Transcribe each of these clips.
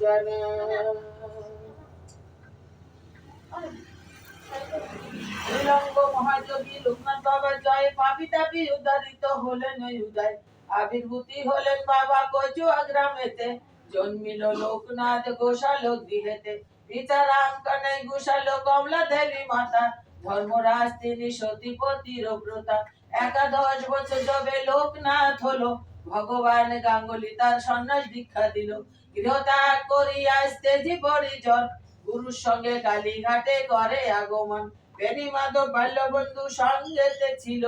জন। শ্রীলঙ্গ মহাযোগী লোকনাথ বাবার জয়, পাপি তাপি উদ্ধারিত হলেন ওই উদয়। আবির্ভূতি হলেন বাবা কচুয়া গ্রামেতে, জন্মিল লোকনাথ গোশালক গৃহেতে। পিতা রাম কানাই গোশালক কমলা দেবী মাতা, ধর্মরাজ তিনি সতীপতির ব্রতা। 11 বছর যবে লোকনাথ হলো, ভগবান গাঙ্গুলি তার সন্ন্যাস দীক্ষা দিল। গৃহত্যাগ করিয়া স্তেজি পরিজন, গুরুর সঙ্গে কালীঘাটে করে আগমন। বেণী মাধব বাল্য বন্ধু সঙ্গেতে ছিল,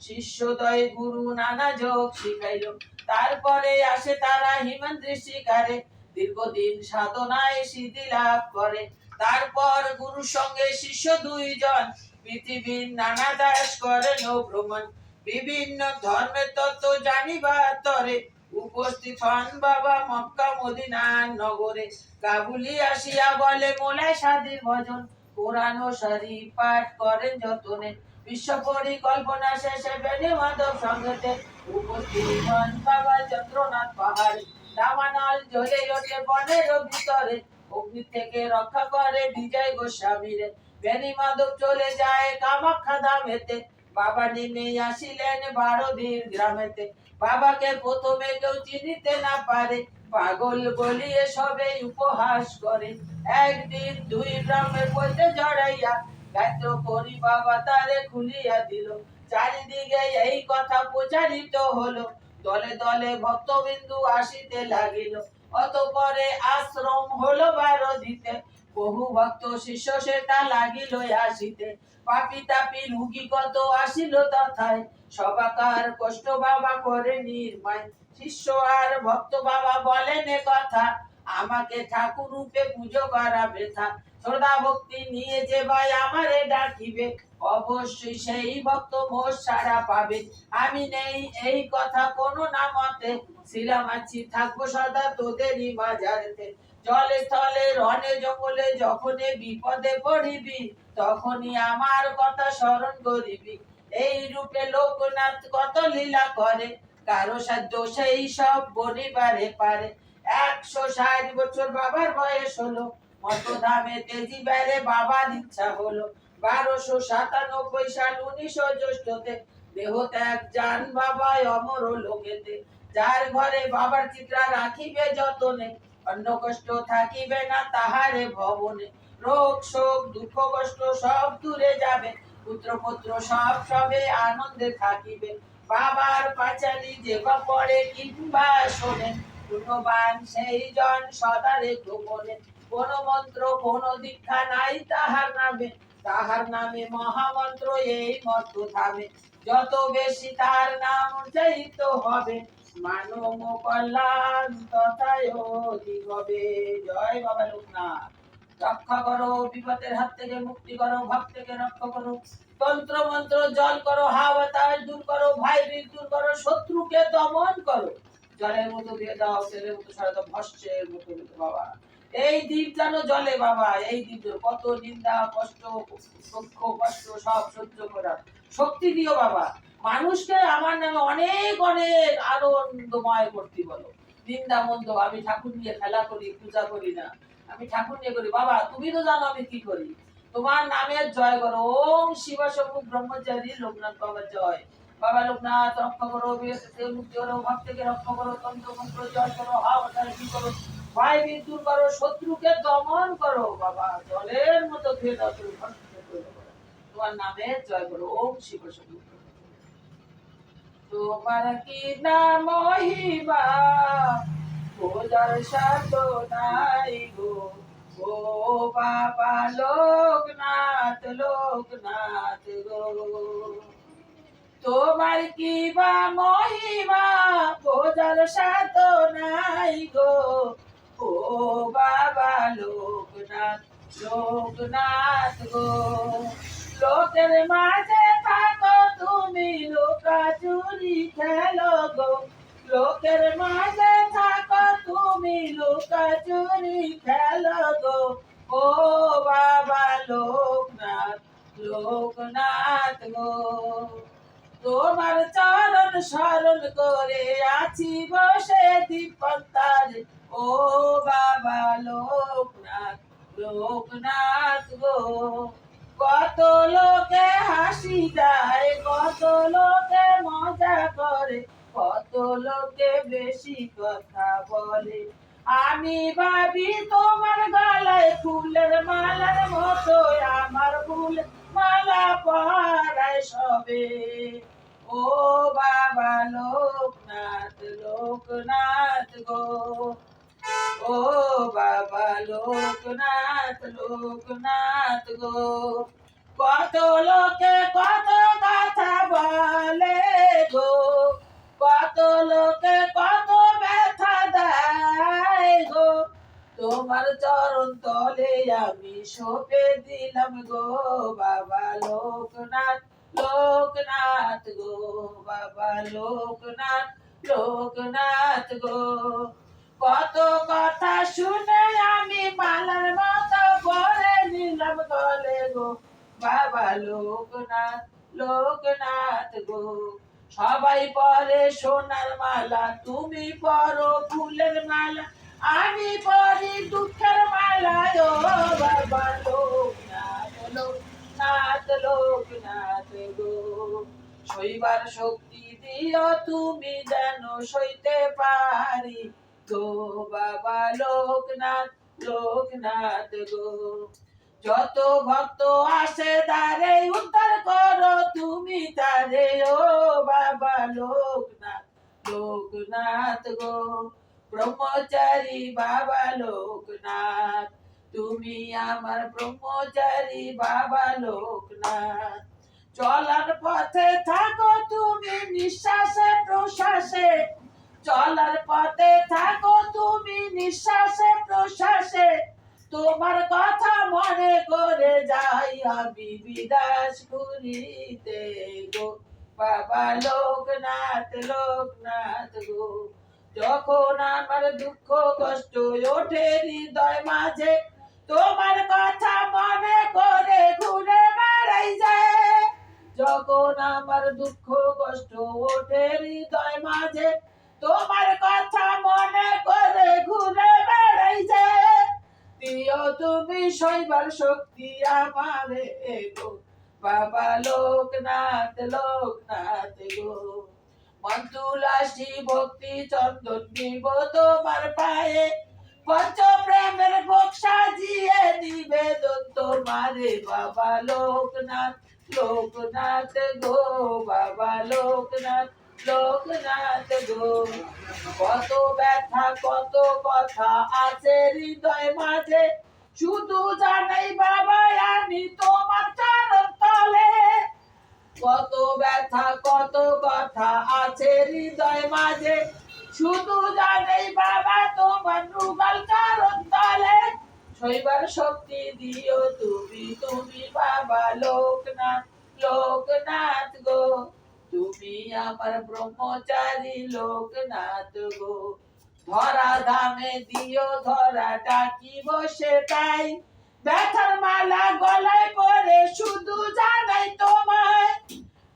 শিষ্যদয় গুরু নানা যোগ শিখাইল। তারপরে আসে তারা হিমাদ্রি শিকারে, দীর্ঘদিন সাধনায় সিদ্ধি লাভ করে। তারপর গুরুর সঙ্গে শিষ্য 2 জন, পৃথিবীর নানা দেশ করেন ভ্রমণ। বিভিন্ন ধর্মের তত্ত্ব জানিবার তরে, উপস্থিত হন বাবা মক্কা মদিনা নগরে। কাবুলি আসিয়া বলে মোলায় সাদির ভজন, কোরআন ও শরীফ পাঠ করেন যতনে। বিশ্ব পরিকল্পনা শেষে বেণী মাধব সঙ্গেতে, উপস্থিত হন বাবা চন্দ্রনাথ পাহাড়ে। দামানল জ্বলে ওঠে বনের ভিতরে, অগ্নি থেকে রক্ষা করে বিজয় গোস্বামীরে। বেণী মাধব চলে যায় কামাখ্যা ধামেতে, বাবা নেমে আসিলেন 12 গ্রামেতে। বাবাকে প্রথমে কেউ চিনিতে না পারে, পাগল বলিয়ে সবে উপহাস করে। একদিন 2 ব্রাহ্মণের পথে জড়াইয়া, গাত্র করি বাবা তারে খুলিয়া দিল। চারিদিকে এই কথা প্রচারিত হলো, দলে দলে ভক্তবিন্দু আসিতে লাগিল। অতঃপরে আশ্রম হলো 12 দিতে, বহু ভক্ত শিষ্য সেটা লাগিল আসিতে। পাপি তাপি রুগী কত আসিল তথায়, সবাকার কষ্ট বাবা করে নির্ময়। শিষ্য আর ভক্ত বাবা বলেন এ কথা, আমাকে ঠাকুর রূপে পুজো করা বৃথা। শ্রদ্ধা ভক্তি নিয়ে যে ভাই আমারে ডাকিবে, অবশ্যই সেই ভক্ত মোর সাড়া পাবে। আমি নেই এই কথা কোনো না মতে, ছিলাম আছি থাকবো সদা তোদেরই মাঝারেতে। জলে স্থলে রণে জঙ্গলে যখনই বিপদে পড়িবি, তখনই আমার কথা স্মরণ করিবি। এই রূপে লোকনাথ কত লীলা করে, কারো সাধ্য সেই সব বলিবারে পারে। 160 বছর বাবার বয়স হলো, মতধামে তেজি বেড়ে বাবার ইচ্ছা হলো। 1297 সাল 19 জ্যৈষ্ঠতে, দেহ ত্যাগ যান বাবায় অমর লোকেতে। যার ঘরে বাবার চিত্রা রাখিবে যতনে, অন্য কষ্ট থাকিবে না তাহারে ভবনে। রোগ শোক দুঃখ কষ্ট সব দূরে যাবে, পুত্র পুত্র সব সবে আনন্দে থাকিবে। বাবার পাঁচালি যে বা পড়ে কিংবা শোনে, গুণবান সেই জন সদারে গোপনে। কোন মন্ত্র কোন দীক্ষা নাই তাহার নামে, তাহার নামে মহামন্ত্র এই মন্ত্র ধামে। যত বেশি তার নাম উচ্চারিত হবে, মানব কল্যাণ তথায় অধিক হবে। জয় বাবা লোকনাথ। রক্ষা করো বিপদের হাত থেকে, মুক্তি করো ভক্ত থেকে রক্ষা করো। তন্ত্র মন্ত্র জল করো, হাওয়া বাতাস দূর করো, ভাই বীর দূর করো, শত্রুকে দমন করো। জলের মতো দিয়ে দাও, তেলের মতো সারা দাও, ভস্যের মতো বাবা। এই দ্বীপ জানো জলে বাবা, এই দ্বীপ কত নিন্দা কষ্ট দুঃখ কষ্ট সব সহ্য করার শক্তি দিও বাবা। মানুষকে আমার নামে অনেক অনেক আনন্দময় করতে বলো। নিন্দা মন্দ আমি ঠাকুর নিয়ে খেলা করি, পূজা করি না, আমি ঠাকুর নিয়ে করি। বাবা তুমি তো জানো আমি কি করি, তোমার নামের জয় করো। ওম শিব শম্ভু ব্রহ্মচারী লোকনাথ বাবা জয়। বাবা লোকনাথ রক্ষা করো, মুক্তি করো, ভক্তকে রক্ষা করো, তন্ত্র মন্ত্র জয় করো, হাওয়া কি করো, ভয় দূর করো, শত্রুকে দমন করো। বাবা জলের মতো ধুয়ে দাও, তুমি তোমার নামের জয় করো। ওম শিব শম্ভু। তোমার কি নাম মহিমা, বোঝার সাধ্য নাই গো। ও বাবা লোকনাথ লোকনাথ গো, তোমার কি বা মহিমা, বোঝার সাধ্য নাই গো। ও বাবা লোকনাথ লোকনাথ গো, লোকের মাঝে থাকো তুমি, লুকাচুরি খেলো গো। লোকের মাঝে থাকো তুমি, লুকাচুরি খেলো গো। ও বাবা লোকনাথ লোকনাথ গো, তোমার চরণ স্মরণ করে আছি বসে দীপন্তারে। ও বাবা লোকনাথ গো। কত লোকে হাসি দেয়, কত লোকে মজা করে, কত লোকে বেশি কথা বলে। আমি ভাবি তোমার গলায় ফুলের মালার মতো, আমার ফুল মালা পরায় সবে। ও বাবা লোকনাথ, লোকনাথ গো। ও বাবা লোকনাথ, লোকনাথ গো। কত লোকে কত কথা বলে গো, কত লোকে কত ব্যথা দেয় গো। তোমার চরণ তলে আমি সঁপে দিলাম গো, বাবা লোকনাথ, লোকনাথ গো। বাবা লোকনাথ, লোকনাথ গো। কত কথা শুনে আমি মালার মতো পরে নিলাম গলে গো, বাবা লোকনাথ, লোকনাথ গো। সবাই পরে সোনার মালা, তুমি পরো ফুলের মালা, আমি পরি দুঃখের মালা। ও বাবা লোকনাথ, লোকনাথ, লোকনাথ গো। সইবার শক্তি দিও তুমি যেন সইতে পারি গো, বাবা লোকনাথ, লোকনাথ গো। যত ভক্ত আসে দ্বারে উদ্ধার করো তুমি তারে, ও বাবা লোকনাথ, লোকনাথ গো। ব্রহ্মচারী বাবা লোকনাথ, তুমি আমার ব্রহ্মচারী বাবা লোকনাথ। চলার পথে থাকো তুমি নিঃশ্বাসে প্রশ্বাসে, চলার পথে থাকো তুমি নিঃশ্বাসে প্রশ্বাসে। তোমার কথা মনে করে যাই আমি বিদাস করিতে গো, বাবা লোকনাথ, লোকনাথ গো। যখন আমার দুঃখ কষ্ট ওঠে হৃদয় মাঝে, তোমার কথা মনে করে ঘুরে বেড়াই যায়। যখন আমার দুঃখ কষ্ট ওঠে হৃদয় মাঝে, তোমার কথা মনে করে ঘুরে বেড়াই যায়। দিও তুমি সইবার শক্তি আমারে গো, বাবা লোকনাথ, লোকনাথ গো। মন তুলাসী ভক্তি চন্দন নিব তোমার পায়ে, পঞ্চ প্রেমের ভোগ সাজিয়ে নিবেদন তোমারে, বাবা লোকনাথ, লোকনাথ গো। বাবা লোকনাথ, লোকনাথ গো। কত ব্যথা কত কথা আছে হৃদয় মাঝে, শুধু জানাই বাবা আমি তোমার চরণ তলে। কত ব্যথা কত কথা আছে হৃদয় মাঝে, শুধু জানাই বাবা তোমার রুগাল চরণ তলে। সইবার শক্তি দিও তুমি, তুমি বাবা লোকনাথ, লোকনাথ গো। তুমি আমার ব্রহ্মচারী লোকনাথ গো। ধরা ধামে দিও ধরা, ডাকি বসে তাই, ব্যথার মালা গলায় পরে শুধু জানাই তোমায়।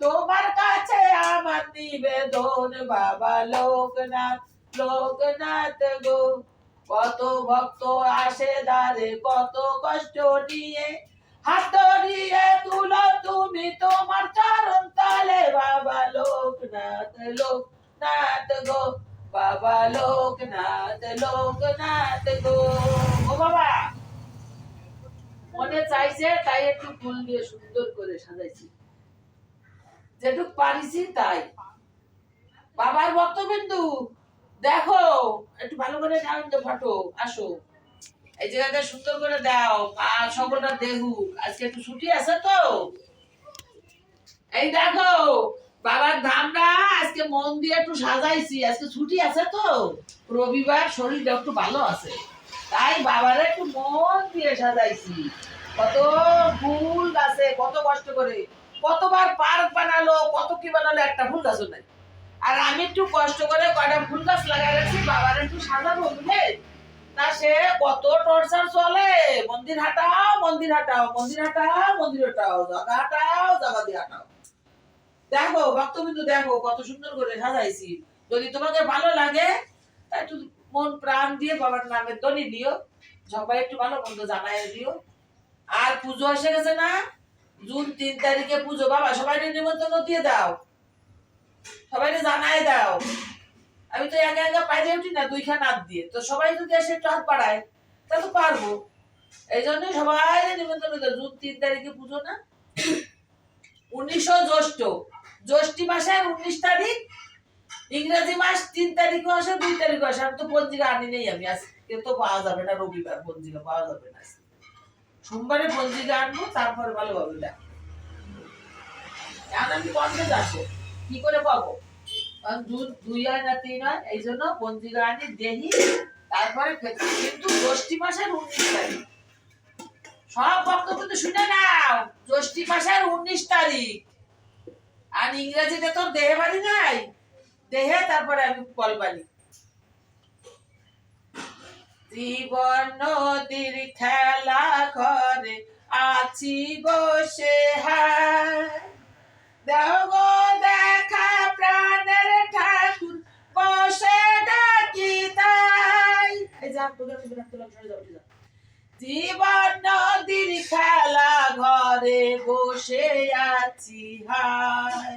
তোমার কাছে আমার নিবেদন বাবা লোকনাথ, লোকনাথ গো। কত ভক্ত আসে দ্বারে কত কষ্ট নিয়ে, হাত ধরিয়ে তুলো তুমি তোমার চরণ তলে, বাবা লোকনাথ, লোকনাথ গো। বাবা লোকনাথ, লোকনাথ গো। ও বাবা, মনে চাইছে তাই একটু ফুল দিয়ে সুন্দর করে সাজাইছি, যেটুক পারিছি তাই। বাবার ভক্তবিন্দু দেখো, একটু ভালো করে আনন্দ ফাটো, আসো এই জায়গাটা সুন্দর করে দাও, আর সকলটা দেখুক। আজকে একটু ছুটি আছে তো, এই দেখো বাবার ধামটা আজকে মন দিয়ে একটু সাজাইছি। আজকে ছুটি আছে তো, রবিবার, শরীরটা একটু ভালো আছে, তাই বাবার একটু মন দিয়ে সাজাইছি। কত ফুল গাছে কত কষ্ট করে, কতবার পার্ক বানালো, কত কি বানালো, একটা ফুল গাছও নাই। আর আমি একটু কষ্ট করে কয়টা ফুল গাছ লাগাই রাখছি বাবার একটু সাজাবো বুঝলে। তা সে কত টর্চার চলে, মন্দির হাঁটাও, মন্দির হাঁটাও, মন্দির হাঁটাও, মন্দির হাঁটাও, জায়গা হাঁটাও, জায়গা দিয়ে হাঁটাও। দেখো ভক্তবিন্দু দেখো কত সুন্দর করে সাজাইছি। যদি তোমাকে ভালো লাগে তা একটু মন প্রাণ দিয়ে বাবার নামে ধ্বনি দিও। সবাই একটু ভালো মন্দ জানাই দিও। আর পুজো এসে গেছে না, জুন 3 তারিখে পুজো, বাবা সবাই নিমন্ত্রণ দিয়ে দাও, সবাই জানাই দাও। আমি তো একা একা পাইরে উঠি না দুইখান হাত দিয়ে, তো সবাই যদি এসে একটু হাত বাড়ায় তা তো পারবো। এই জন্য সবাই নিমন্ত্রণ দাও। জুন 3 তারিখে পুজো না, 19 জ্যৈষ্ঠ, জ্যৈষ্ঠী মাসের 19 তারিখ, ইংরেজি মাস 3 তারিখও আসে 2 তারিখও আসে। আমি তো পঞ্জিকা আনি নেই, আমি আজকে তো পাওয়া যাবে না, রবিবার পঞ্জিকা পাওয়া যাবে না, সোমবারে পঞ্জিকা আনবো, তারপরে ভালোভাবে দেখ। এখন আমি কনফিউজ আসবো কি করে পাবো, কারণ 2 হয় না 3 হয়, এই জন্য পঞ্জিকা আনি দেহি, তারপরে কিন্তু জ্যৈষ্ঠী মাসের 19 তারিখ। সব বক্তব্য তো শুনে নাও, জ্যৈষ্ঠী মাসের 19 তারিখ। আর ইংরেজিতে তোর দেহে বাড়ি নাই, দেহে তারপরে আমি কল বাড়ি। জীবন নদীর খেলা ঘরে আছি বসে, হায় দেও গো দেখা প্রাণের ঠাকুর বসে ডাকি তাই। এই যা তোকে আমি বিরক্ত লাগছে, যাও যা। জীবন নদীর খেলা ঘরে বসে আছি, হায়